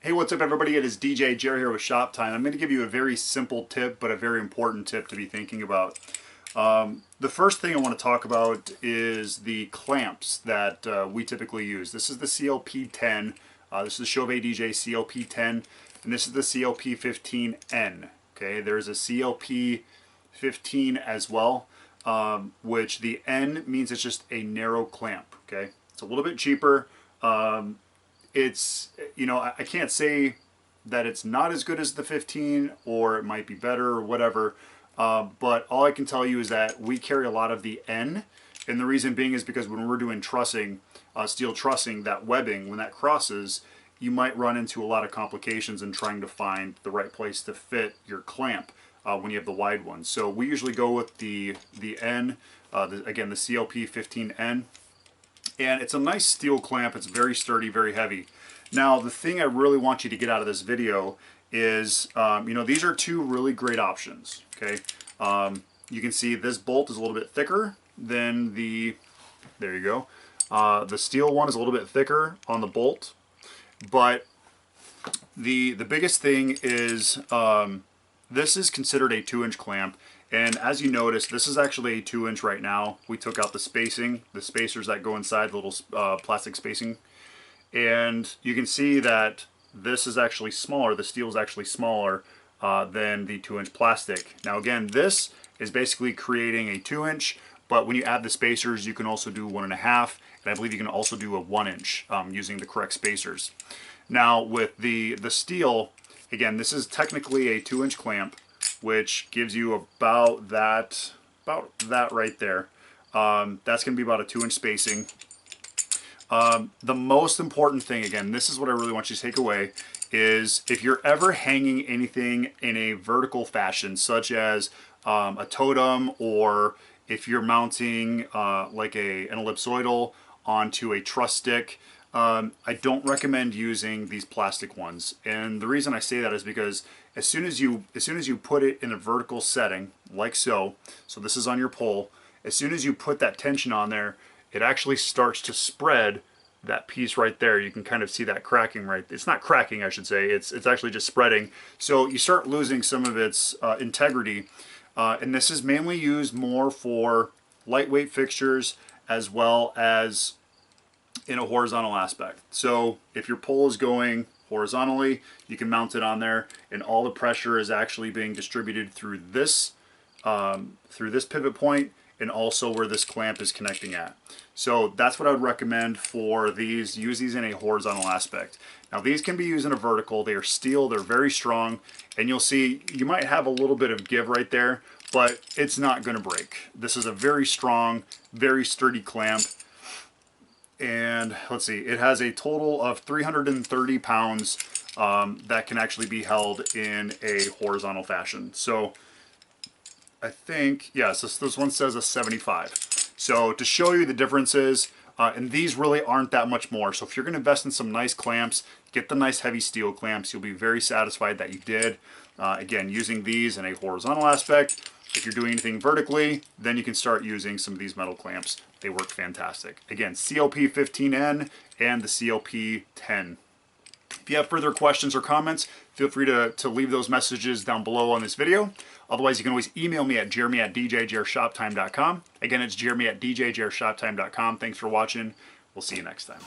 Hey, what's up everybody? It is DJ Jer here with Shop Time. I'm going to give you a very simple tip, but a very important tip to be thinking about. The first thing I want to talk about is the clamps that we typically use. This is the CLP10, this is the Chauvet DJ CLP10, and this is the CLP15N. Okay, there's a CLP15 as well, which the N means it's just a narrow clamp. Okay, it's a little bit cheaper. It's, you know, I can't say that it's not as good as the 15 or it might be better or whatever, but all I can tell you is that we carry a lot of the N, and the reason being is because when we're doing trussing, steel trussing, that webbing, when that crosses, you might run into a lot of complications in trying to find the right place to fit your clamp when you have the wide one. So we usually go with the N, again the CLP15N. And it's a nice steel clamp. It's very sturdy, very heavy. Now, the thing I really want you to get out of this video is, you know, these are two really great options, okay? You can see this bolt is a little bit thicker than the, there you go. The steel one is a little bit thicker on the bolt, but the biggest thing is this is considered a 2-inch clamp. And as you notice, this is actually a 2-inch right now. We took out the spacing, the spacers that go inside, the little plastic spacing. And you can see that this is actually smaller, the steel is actually smaller than the 2-inch plastic. Now again, this is basically creating a 2-inch, but when you add the spacers, you can also do 1.5, and I believe you can also do a 1-inch using the correct spacers. Now with the steel, again, this is technically a 2-inch clamp, which gives you about that right there. That's going to be about a 2-inch spacing. The most important thing, again, this is what I really want you to take away, is if you're ever hanging anything in a vertical fashion, such as a totem, or if you're mounting like an ellipsoidal onto a truss stick, I don't recommend using these plastic ones. And the reason I say that is because as soon as you put it in a vertical setting, like so this is on your pole, as soon as you put that tension on there, it actually starts to spread that piece right there. You can kind of see that cracking right. It's not cracking, I should say. It's actually just spreading. So you start losing some of its integrity. And this is mainly used more for lightweight fixtures as well as in a horizontal aspect. So if your pole is going horizontally, you can mount it on there, and all the pressure is actually being distributed through this pivot point, and also where this clamp is connecting at. So that's what I would recommend for these. Use these in a horizontal aspect. Now these can be used in a vertical. They are steel, they're very strong, and you'll see you might have a little bit of give right there, but it's not going to break. This is a very strong, very sturdy clamp. And let's see, it has a total of 330 pounds that can actually be held in a horizontal fashion. So I think, yes, this one says a 75. So to show you the differences, and these really aren't that much more. So if you're going to invest in some nice clamps, get the nice heavy steel clamps. You'll be very satisfied that you did. Again, using these in a horizontal aspect. If you're doing anything vertically, then you can start using some of these metal clamps. They work fantastic. Again, CLP15N and the CLP10. If you have further questions or comments, feel free to leave those messages down below on this video. Otherwise, you can always email me at jeremy@djjershoptime.com. Again, it's jeremy@djjershoptime.com. Thanks for watching. We'll see you next time.